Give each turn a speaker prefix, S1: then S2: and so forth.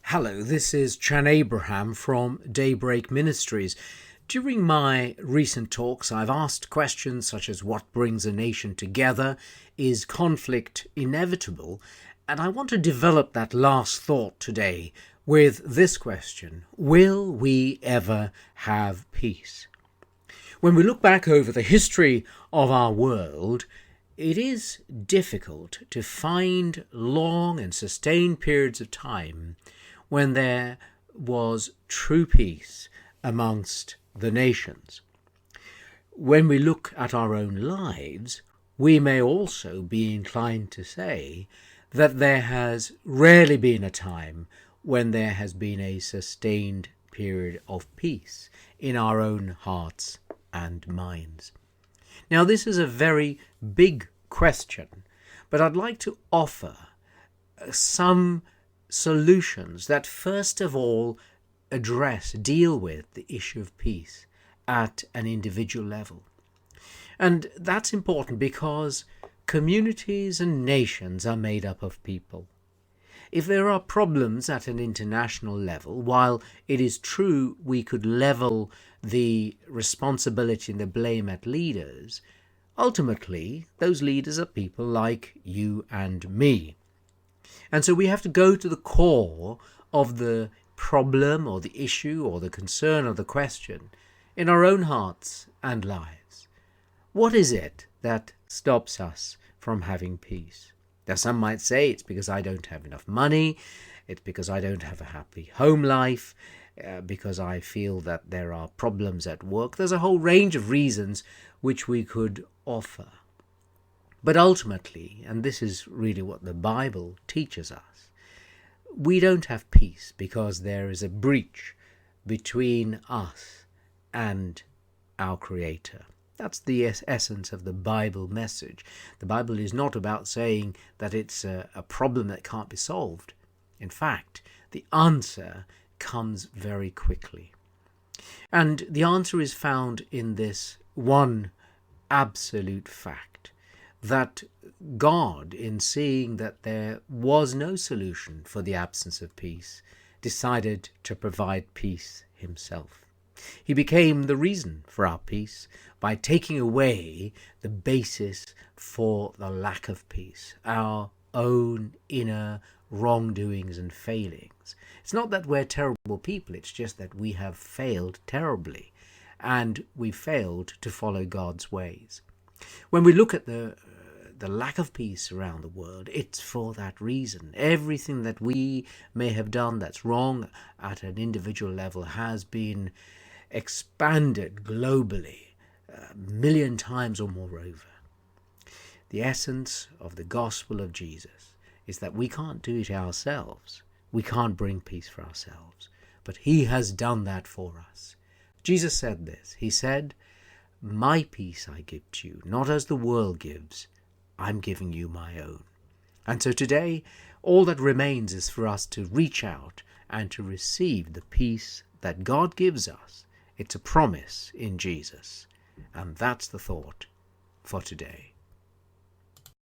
S1: Hello, this is Chan Abraham from Daybreak Ministries. During my recent talks, I've asked questions such as what brings a nation together? Is conflict inevitable? And I want to develop that last thought today with this question: will we ever have peace? When we look back over the history of our world, it is difficult to find long and sustained periods of time when there was true peace amongst the nations. When we look at our own lives, we may also be inclined to say that there has rarely been a time when there has been a sustained period of peace in our own hearts and minds. Now, this is a very big question, but I'd like to offer some solutions that first of all deal with the issue of peace at an individual level. And that's important because communities and nations are made up of people. If there are problems at an international level, while it is true we could level the responsibility and the blame at leaders, ultimately those leaders are people like you and me. And so we have to go to the core of the problem or the issue or the concern or the question in our own hearts and lives. What is it that stops us from having peace? Now, some might say it's because I don't have enough money, it's because I don't have a happy home life, because I feel that there are problems at work. There's a whole range of reasons which we could offer. But ultimately, and this is really what the Bible teaches us, we don't have peace because there is a breach between us and our Creator. That's the essence of the Bible message. The Bible is not about saying that it's a problem that can't be solved. In fact, the answer comes very quickly. And the answer is found in this one absolute fact, that God, in seeing that there was no solution for the absence of peace, decided to provide peace himself. He became the reason for our peace by taking away the basis for the lack of peace, our own inner wrongdoings and failings. It's not that we're terrible people, it's just that we have failed terribly, and we failed to follow God's ways. When we look at the lack of peace around the world, it's for that reason. Everything that we may have done that's wrong at an individual level has been expanded globally, a million times or more over. The essence of the gospel of Jesus is that we can't do it ourselves. We can't bring peace for ourselves, but He has done that for us. Jesus said this. He said, "My peace I give to you, not as the world gives. I'm giving you my own." And so today, all that remains is for us to reach out and to receive the peace that God gives us. It's a promise in Jesus. And that's the thought for today.